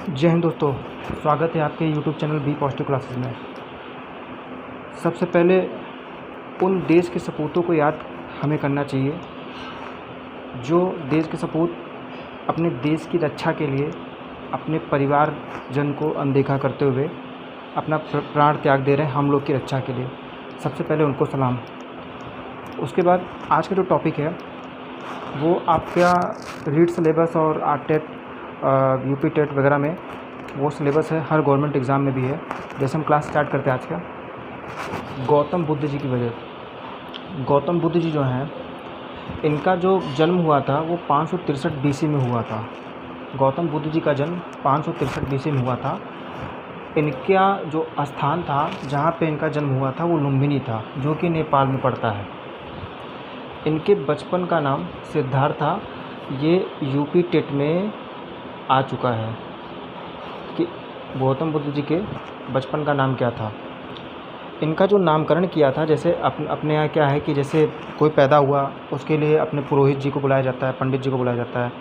जय हिंद दोस्तों, स्वागत है आपके YouTube channel be positive classes में। सबसे पहले उन देश के सपूतों को याद हमें करना चाहिए जो देश के सपूत अपने देश की रक्षा के लिए अपने परिवारजन को अनदेखा करते हुए अपना प्राण त्याग दे रहे हैं हम लोग की रक्षा के लिए। सबसे पहले उनको सलाम। उसके बाद आज का जो टॉपिक है वो आपका रीड सिलेबस और आरटेट यूपी टेट वगैरह में वो सिलेबस है, हर गवर्नमेंट एग्ज़ाम में भी है। जैसे हम क्लास स्टार्ट करते हैं आज का, गौतम बुद्ध जी की वजह। गौतम बुद्ध जी जो हैं, इनका जो जन्म हुआ था वो 563 बीसी में हुआ था। गौतम बुद्ध जी का जन्म 563 बीसी में हुआ था। इनका जो स्थान था जहाँ पे इनका जन्म हुआ था वो लुम्बिनी था, जो कि नेपाल में पड़ता है। इनके बचपन का नाम सिद्धार्थ था। ये यूपी टेट में आ चुका है कि गौतम बुद्ध जी के बचपन का नाम क्या था। इनका जो नामकरण किया था, जैसे अपने यहाँ क्या है कि जैसे कोई पैदा हुआ उसके लिए अपने पुरोहित जी को बुलाया जाता है, पंडित जी को बुलाया जाता है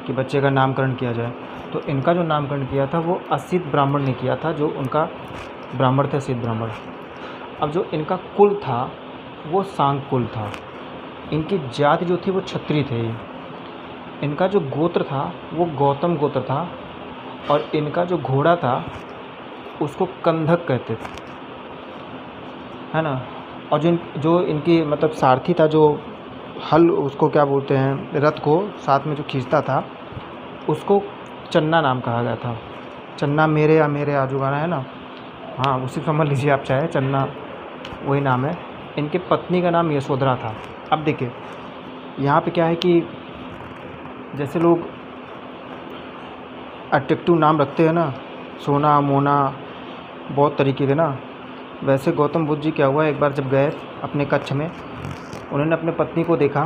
कि बच्चे का नामकरण किया जाए। तो इनका जो नामकरण किया था वो असित ब्राह्मण ने किया था, जो उनका ब्राह्मण थे, असित ब्राह्मण। अब जो इनका कुल था वो सांग कुल था। इनकी जाति जो थी वो क्षत्रिय थे। इनका जो गोत्र था वो गौतम गोत्र था, और इनका जो घोड़ा था उसको कंधक कहते थे, है ना। और जो इनकी मतलब सारथी था, जो हल उसको क्या बोलते हैं, रथ को साथ में जो खींचता था, उसको चन्ना नाम कहा गया था। चन्ना मेरे या मेरे आजू गाना है ना, हाँ उसी समझ लीजिए आप चाहे, चन्ना वही नाम है। इनके पत्नी का नाम यशोधरा था। अब देखिए यहाँ पे क्या है कि जैसे लोग अट्रैक्टिव नाम रखते हैं ना, सोना मोना बहुत तरीके के ना, वैसे गौतम बुद्ध जी क्या हुआ, एक बार जब गए अपने कच्छ में, उन्होंने अपने पत्नी को देखा।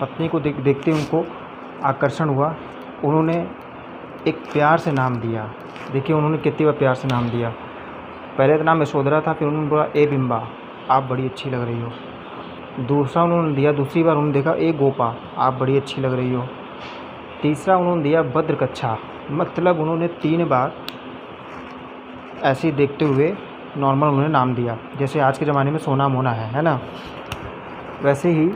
पत्नी को देखते उनको आकर्षण हुआ। उन्होंने एक प्यार से नाम दिया। देखिए उन्होंने कितनी बार प्यार से नाम दिया। पहले तो नाम यशोधरा था, फिर उन्होंने बोला ए बिंबा, आप बड़ी अच्छी लग रही हो। दूसरा उन्होंने दिया, दूसरी बार उन्होंने देखा ए गोपा, आप बड़ी अच्छी लग रही हो। तीसरा उन्होंने दिया भद्रकच्छा, मतलब उन्होंने 3 बार ऐसे ही देखते हुए नॉर्मल उन्होंने नाम दिया, जैसे आज के ज़माने में सोना मोना है ना। वैसे ही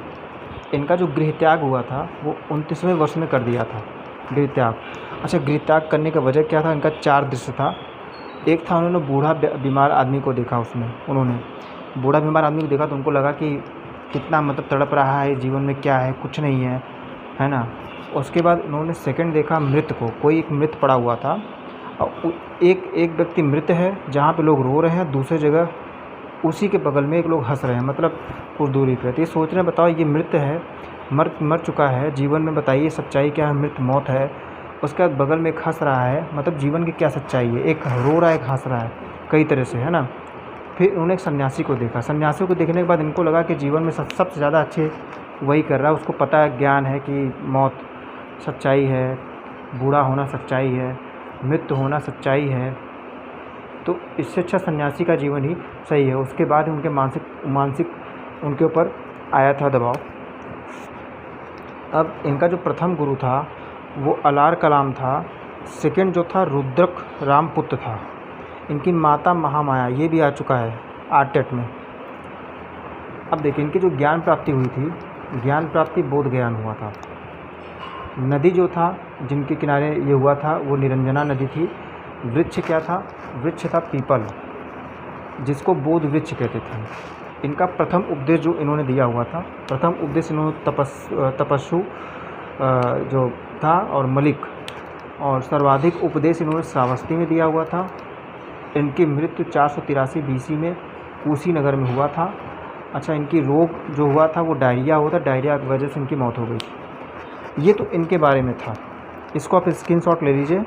इनका जो गृह त्याग हुआ था वो 29वें वर्ष में कर दिया था, गृह त्याग। अच्छा, गृह त्याग करने का वजह क्या था? इनका 4 दृश्य था। एक था, उन्होंने बूढ़ा बीमार आदमी को देखा। उसमें उन्होंने बूढ़ा बीमार आदमी को देखा तो उनको लगा कि कितना मतलब तड़प रहा है, जीवन में क्या है, कुछ नहीं है ना। उसके बाद उन्होंने सेकंड देखा मृत को, कोई एक मृत पड़ा हुआ था, और एक व्यक्ति मृत है जहाँ पे लोग रो रहे हैं, दूसरी जगह उसी के बगल में एक लोग हंस रहे हैं, मतलब कुछ दूरी पे। तो ये सोच रहे हैं, बताओ ये मृत है, मर चुका है, जीवन में बताइए सच्चाई क्या है, मृत मौत है। उसके बाद बगल में एक हंस रहा है, मतलब जीवन की क्या सच्चाई है, एक रो रहा है एक हंस रहा है, कई तरह से, है ना। फिर उन्होंने एक सन्यासी को देखा। सन्यासी को देखने के बाद इनको लगा कि जीवन में सबसे ज़्यादा अच्छे वही कर रहा है, उसको पता है, ज्ञान है कि मौत सच्चाई है, बूढ़ा होना सच्चाई है, मृत्यु होना सच्चाई है, तो इससे अच्छा सन्यासी का जीवन ही सही है। उसके बाद उनके मानसिक उनके ऊपर आया था दबाव। अब इनका जो प्रथम गुरु था वो अलार कलाम था। सेकंड जो था रुद्रक रामपुत्र था। इनकी माता महामाया, ये भी आ चुका है आरटेट में। अब देखिए इनकी जो ज्ञान प्राप्ति हुई थी, ज्ञान प्राप्ति बोध ज्ञान हुआ था। नदी जो था जिनके किनारे ये हुआ था वो निरंजना नदी थी। वृक्ष क्या था? वृक्ष था पीपल, जिसको बोध वृक्ष कहते थे। इनका प्रथम उपदेश जो इन्होंने दिया हुआ था, प्रथम उपदेश इन्होंने तपस्सु जो था और मलिक, और सर्वाधिक उपदेश इन्होंने श्रावस्ती में दिया हुआ था। इनकी मृत्यु 483 बीसी में कुशीनगर में हुआ था। अच्छा, इनकी रोग जो हुआ था वो डायरिया हुआ था, डायरिया की वजह से इनकी मौत हो गई थी। ये तो इनके बारे में था। इसको आप स्क्रीनशॉट ले लीजिए,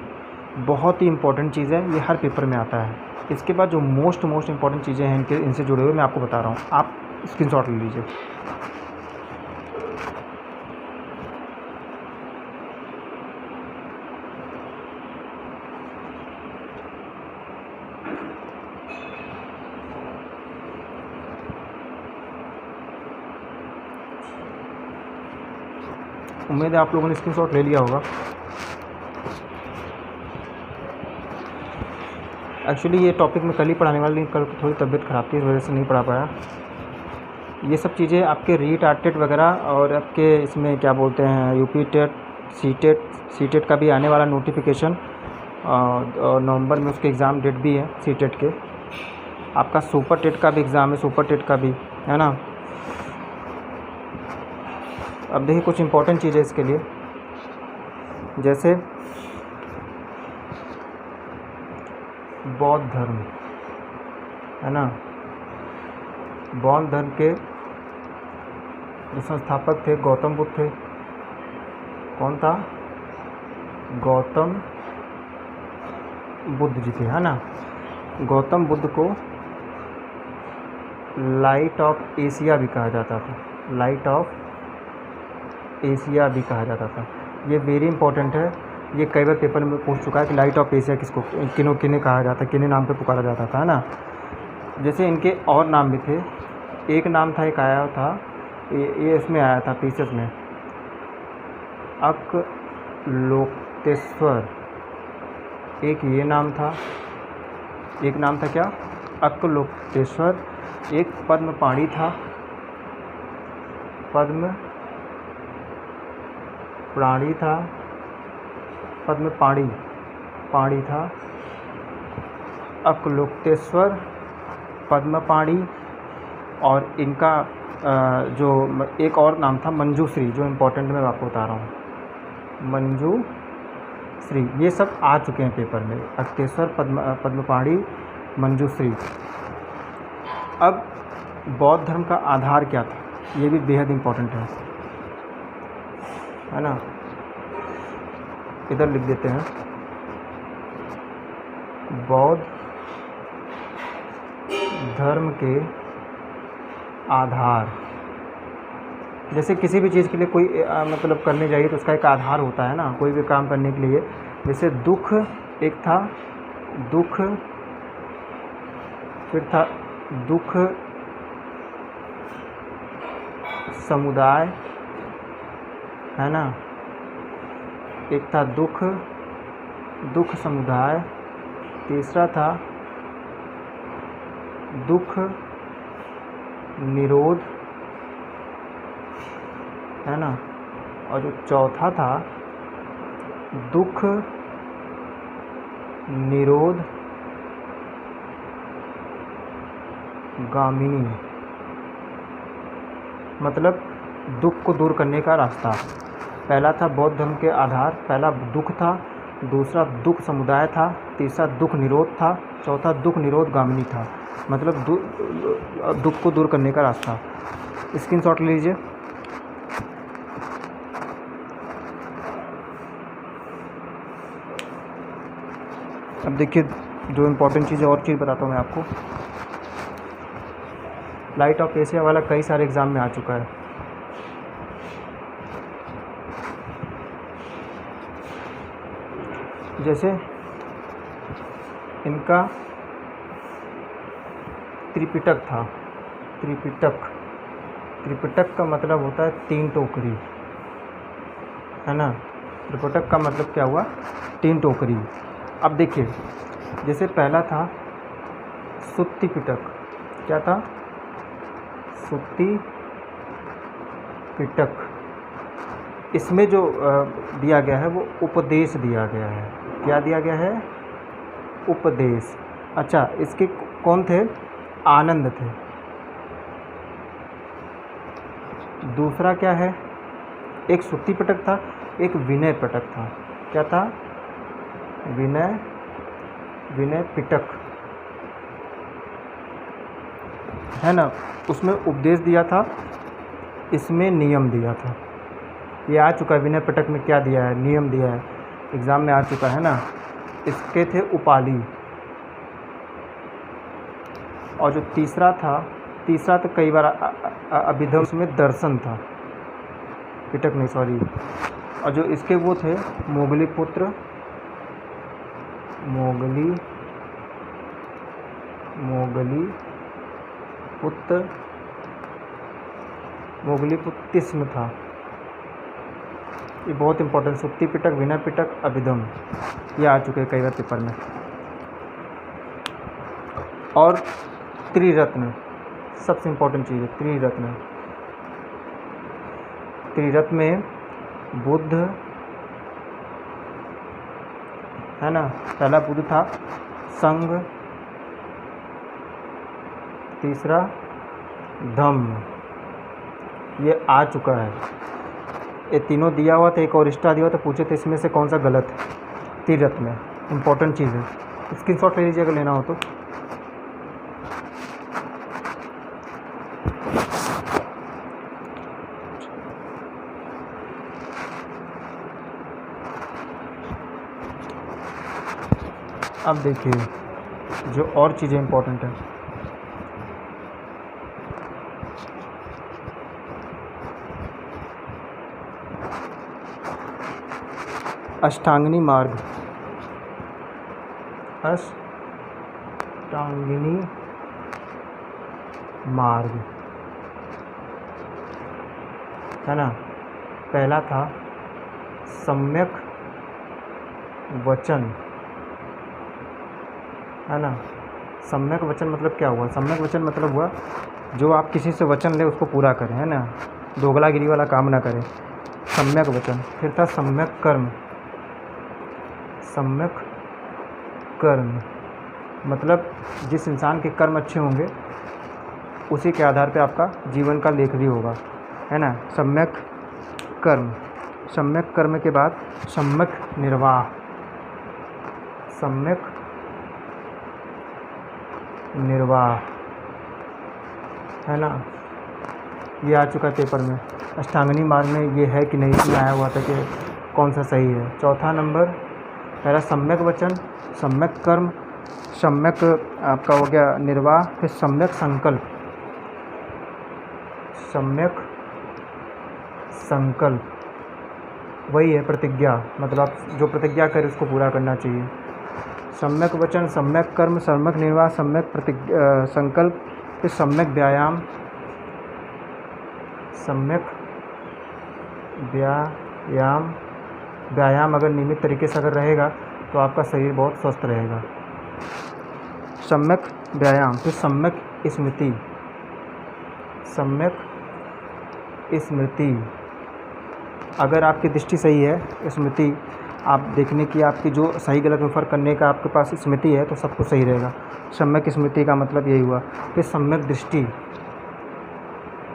बहुत ही इंपॉर्टेंट चीज़ है, ये हर पेपर में आता है। इसके बाद जो मोस्ट इंपॉर्टेंट चीज़ें हैं इनसे जुड़े हुए मैं आपको बता रहा हूँ, आप स्क्रीनशॉट ले लीजिए। उम्मीद है आप लोगों ने स्क्रीनशॉट ले लिया होगा। एक्चुअली ये टॉपिक मैं कल ही पढ़ाने वाला, लेकिन कल थोड़ी तबीयत ख़राब थी, इस वजह से नहीं पढ़ा पाया। ये सब चीज़ें आपके रीट आर टेट वगैरह और आपके इसमें क्या बोलते हैं यूपी टेट, सी टेट का भी आने वाला नोटिफिकेशन, और नवंबर में उसके एग्ज़ाम डेट भी है सी टेट के। आपका सुपर टेट का भी एग्ज़ाम है, सुपर टेट का भी है ना। अब देखिए कुछ इम्पोर्टेंट चीज़ें इसके लिए, जैसे बौद्ध धर्म है ना। बौद्ध धर्म के जो संस्थापक थे गौतम बुद्ध थे। कौन था? गौतम बुद्ध जी थे, है ना। गौतम बुद्ध को लाइट ऑफ एशिया भी कहा जाता था, लाइट ऑफ एशिया भी कहा जाता था। ये वेरी इंपॉर्टेंट है, ये कई बार पेपर में पूछ चुका है कि लाइट ऑफ एशिया किसको किन्हें कहा जाता है, किन्हें नाम पे पुकारा जाता था, है ना। जैसे इनके और नाम भी थे, एक नाम था, एक आया था, ये इसमें आया था पीसेस में, अकलोकतेश्वर, एक ये नाम था, एक नाम था क्या? अकलोकतेश्वर। एक पद्मपाणि था, पद्मपाणि था, अकलोकतेश्वर, पद्मपाणि, और इनका जो एक और नाम था मंजूश्री, जो इम्पोर्टेंट मैं आपको बता रहा हूँ, मंजूश्री। ये सब आ चुके हैं पेपर में, अकलोकतेश्वर, पद्मपाणि, मंजूश्री। अब बौद्ध धर्म का आधार क्या था, ये भी बेहद इम्पोर्टेंट है ना। इधर लिख देते हैं, बौद्ध धर्म के आधार। जैसे किसी भी चीज़ के लिए कोई मतलब करने जाइए तो उसका एक आधार होता है ना, कोई भी काम करने के लिए। जैसे दुख एक था, दुख, फिर था दुख समुदाय, है ना, एक था दुख समुदाय, तीसरा था दुख निरोध, है ना, और जो चौथा था दुख निरोध गामिनी, मतलब दुख को दूर करने का रास्ता। पहला था बौद्ध धर्म के आधार, पहला दुख था, दूसरा दुख समुदाय था, तीसरा दुख निरोध था, चौथा दुख निरोध गामिनी था, मतलब दुख को दूर करने का रास्ता। स्क्रीनशॉट ले लीजिए। अब देखिए जो इम्पोर्टेंट चीज़ है, और चीज़ बताता हूँ मैं आपको। लाइट ऑफ एशिया वाला कई सारे एग्ज़ाम में आ चुका है। जैसे इनका त्रिपिटक था, त्रिपिटक का मतलब होता है 3 टोकरी, है ना। त्रिपिटक का मतलब क्या हुआ? 3 टोकरी। अब देखिए, जैसे पहला था सुत्ति पिटक, क्या था? सुत्ति पिटक। इसमें जो दिया गया है वो उपदेश दिया गया है। क्या दिया गया है? उपदेश। अच्छा, इसके कौन थे? आनंद थे। दूसरा क्या है? एक सुत्ति पिटक था, एक विनय पिटक था। क्या था? विनय पिटक, है ना। उसमें उपदेश दिया था, इसमें नियम दिया था। ये आ चुका है, विनय पिटक में क्या दिया है? नियम दिया है, एग्ज़ाम में आ चुका है ना। इसके थे उपाली। और जो तीसरा तो कई बार अभिधम, उसमें दर्शन था, पिटक नहीं, सॉरी। और जो इसके वो थे मोगलीपुत्र, मोगलीपुत्तिस्म था। ये बहुत इंपॉर्टेंट, सुत्ति पिटक, विनय पिटक, अभिधम, ये आ चुके हैं कई बार पेपर में। और त्रिरत्न, सबसे इम्पोर्टेंट चीज़ है त्रिरत्न। त्रिरत्न में बुद्ध है ना, पहला बुद्ध था, संघ, तीसरा धम्म, ये आ चुका है। ये तीनों दिया हुआ था, एक और एक्स्ट्रा दिया हुआ था, पूछे थे इसमें से कौन सा गलत है। त्रिरत्न में इम्पोर्टेंट चीज़ है, स्क्रीनशॉट ले लीजिए अगर लेना हो तो। अब देखिए जो और चीज़ें इम्पोर्टेंट है, अष्टांगिनी मार्ग, अष्टांगिनी मार्ग है ना। पहला था सम्यक वचन, है ना। सम्यक वचन मतलब क्या हुआ? सम्यक वचन मतलब हुआ जो आप किसी से वचन ले उसको पूरा करें, है ना, दोगलागिरी वाला काम ना करें, सम्यक वचन। फिर था सम्यक कर्म, सम्यक कर्म मतलब जिस इंसान के कर्म अच्छे होंगे उसी के आधार पे आपका जीवन का लेख भी होगा, है ना। सम्यक कर्म, सम्यक कर्म के बाद सम्यक निर्वाह, सम्यक निर्वाह, है ना, ये आ चुका है पेपर में। अष्टांगिनी मार्ग में ये है कि नहीं, इसमें आया हुआ था कि कौन सा सही है। चौथा नंबर, पहला सम्यक वचन, सम्यक कर्म, सम्यक आपका हो गया निर्वाह, फिर सम्यक संकल्प, सम्यक संकल्प वही है प्रतिज्ञा, मतलब आप जो प्रतिज्ञा करें उसको पूरा करना चाहिए। सम्यक वचन, सम्यक कर्म, सम्यक निर्वाह, सम्यक संकल्प, फिर सम्यक व्यायाम, सम्यक व्यायाम। व्यायाम अगर नियमित तरीके से अगर रहेगा तो आपका शरीर बहुत स्वस्थ रहेगा। सम्यक व्यायाम, फिर सम्यक स्मृति, सम्यक स्मृति अगर आपकी दृष्टि सही है, स्मृति आप देखने की, आपकी जो सही गलत में फ़र्क करने का आपके पास स्मृति है तो सब कुछ सही रहेगा। सम्यक स्मृति का मतलब यही हुआ। फिर सम्यक दृष्टि,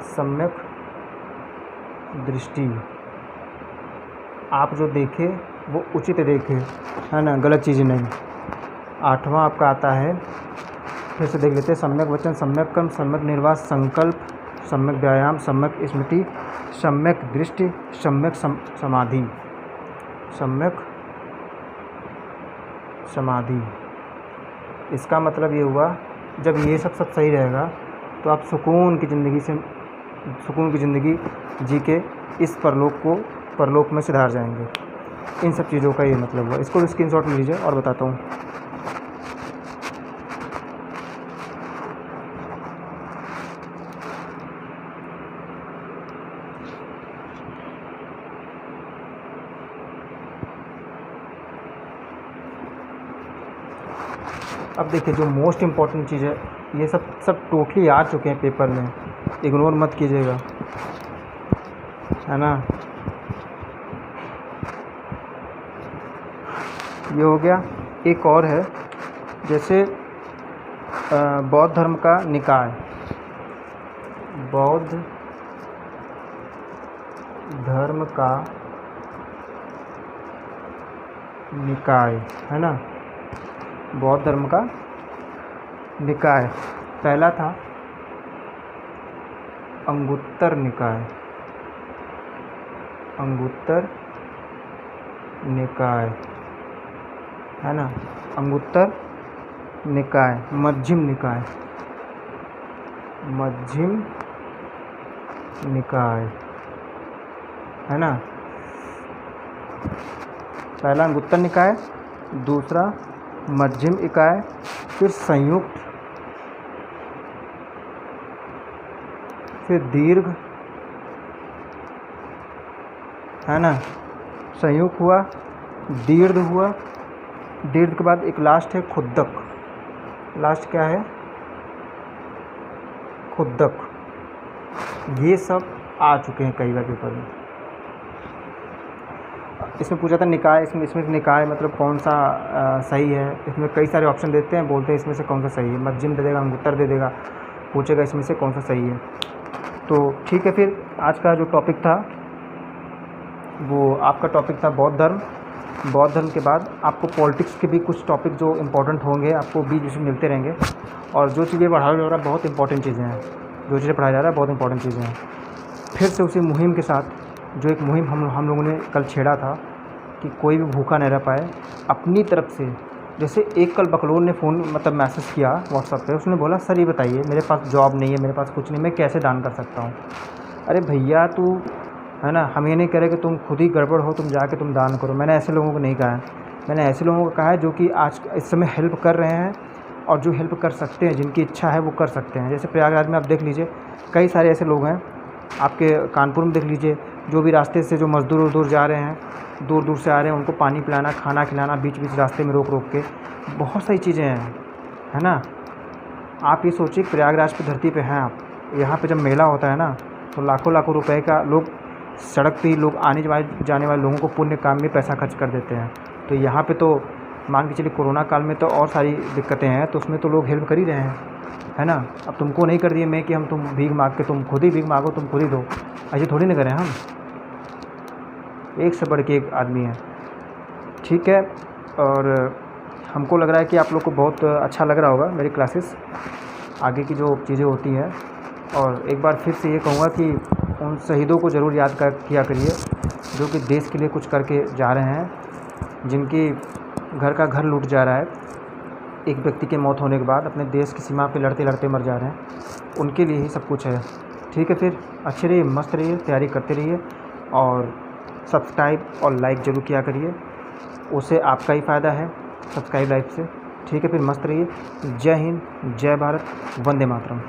सम्यक दृष्टि आप जो देखें वो उचित देखें, है ना, गलत चीज़ें नहीं। आठवां आपका आता है, फिर से देख लेते हैं, सम्यक वचन, सम्यक कर्म, सम्यक निर्वाह, संकल्प, सम्यक व्यायाम, सम्यक स्मृति, सम्यक दृष्टि, सम्यक समाधि, सम्यक समाधि। इसका मतलब ये हुआ जब ये सब सही रहेगा तो आप सुकून की ज़िंदगी जी के इस परलोक में सिधार जाएंगे। इन सब चीज़ों का ये मतलब हुआ। इसको भी स्क्रीनशॉट ले लीजिए और बताता हूँ। अब देखिए जो मोस्ट इम्पॉर्टेंट चीज़ है, ये सब टोटली आ चुके हैं पेपर में, इग्नोर मत कीजिएगा, है ना। ये हो गया। एक और है, जैसे बौद्ध धर्म का निकाय, बौद्ध धर्म का निकाय, है ना, बौद्ध धर्म का निकाय। पहला था अंगुत्तर निकाय, अंगुत्तर निकाय, है ना, अंगुत्तर निकाय। मध्यम निकाय, मध्यम निकाय, है ना। पहला अंगुत्तर निकाय, दूसरा मध्यम निकाय, फिर संयुक्त, फिर दीर्घ, है ना, संयुक्त हुआ, दीर्घ हुआ, दीर्घ के बाद एक लास्ट है खुद्दक। लास्ट क्या है? खुद्दक, ये सब आ चुके हैं कई बार पेपर में। इसमें पूछा था निकाय, इसमें निकाय मतलब कौन सा सही है। इसमें कई सारे ऑप्शन देते हैं, बोलते हैं इसमें से कौन सा सही है। मज्जिम दे देगा, उत्तर दे देगा, पूछेगा इसमें से कौन सा सही है। तो ठीक है, फिर आज का जो टॉपिक था वो आपका टॉपिक था बौद्ध धर्म। बौद्ध धर्म के बाद आपको पॉलिटिक्स के भी कुछ टॉपिक जो इम्पोर्टेंट होंगे आपको बीच बीच में मिलते रहेंगे। और जो चीज़ें पढ़ाया जा रहा है बहुत इंपॉर्टेंट चीज़ें हैं, जो चीज़ें पढ़ाया जा रहा है बहुत इंपॉर्टेंट चीज़ें हैं। फिर से उसी मुहिम के साथ, जो एक मुहिम हम लोगों ने कल छेड़ा था कि कोई भी भूखा नहीं रह पाए, अपनी तरफ से। जैसे एक कल बकलोल ने फ़ोन मतलब मैसेज किया व्हाट्सएप पे, उसने बोला सर ये बताइए मेरे पास जॉब नहीं है, मेरे पास कुछ नहीं, मैं कैसे दान कर सकता हूँ। अरे भैया तू है ना, हम ये नहीं कह रहे कि तुम खुद ही गड़बड़ हो, तुम जाके तुम दान करो। मैंने ऐसे लोगों को नहीं कहा है, मैंने ऐसे लोगों को कहा है जो कि आज इस समय हेल्प कर रहे हैं और जो हेल्प कर सकते हैं, जिनकी इच्छा है वो कर सकते हैं। जैसे प्रयागराज में आप देख लीजिए, कई सारे ऐसे लोग हैं। आपके कानपुर में देख लीजिए, जो भी रास्ते से जो मज़दूर दूर जा रहे हैं, दूर दूर से आ रहे हैं, उनको पानी पिलाना, खाना खिलाना, बीच बीच रास्ते में रोक रोक के, बहुत सारी चीज़ें हैं, है ना। आप ये सोचिए प्रयागराज की धरती पे हैं आप, यहाँ पे जब मेला होता है ना तो लाखों लाखों रुपए का लोग सड़क पे ही लोग आने जाने वाले लोगों को पुण्य काम में पैसा खर्च कर देते हैं। तो यहाँ पे तो मान के चलिए कोरोना काल में तो और सारी दिक्कतें हैं, तो उसमें तो लोग हेल्प कर ही रहे हैं, है ना। अब तुमको नहीं कर दिए मैं कि हम तुम भीख मांग के, तुम खुद ही भीख मांगो, तुम खुद ही दो, ऐसे थोड़ी ना करें हम। एक से बढ़ के एक आदमी है, ठीक है। और हमको लग रहा है कि आप लोग को बहुत अच्छा लग रहा होगा मेरी क्लासेस, आगे की जो चीज़ें होती हैं। और एक बार फिर से ये कहूँगा कि उन शहीदों को ज़रूर याद किया करिए जो कि देश के लिए कुछ करके जा रहे हैं, जिनकी घर का घर लूट जा रहा है एक व्यक्ति के मौत होने के बाद, अपने देश की सीमा पे लड़ते लड़ते मर जा रहे हैं, उनके लिए ही सब कुछ है। ठीक है, फिर अच्छे रहिए, मस्त रहिए, तैयारी करते रहिए और सब्सक्राइब और लाइक ज़रूर किया करिए, उससे आपका ही फ़ायदा है सब्सक्राइब लाइक से। ठीक है, फिर मस्त रहिए। जय हिंद, जय भारत, वंदे मातरम।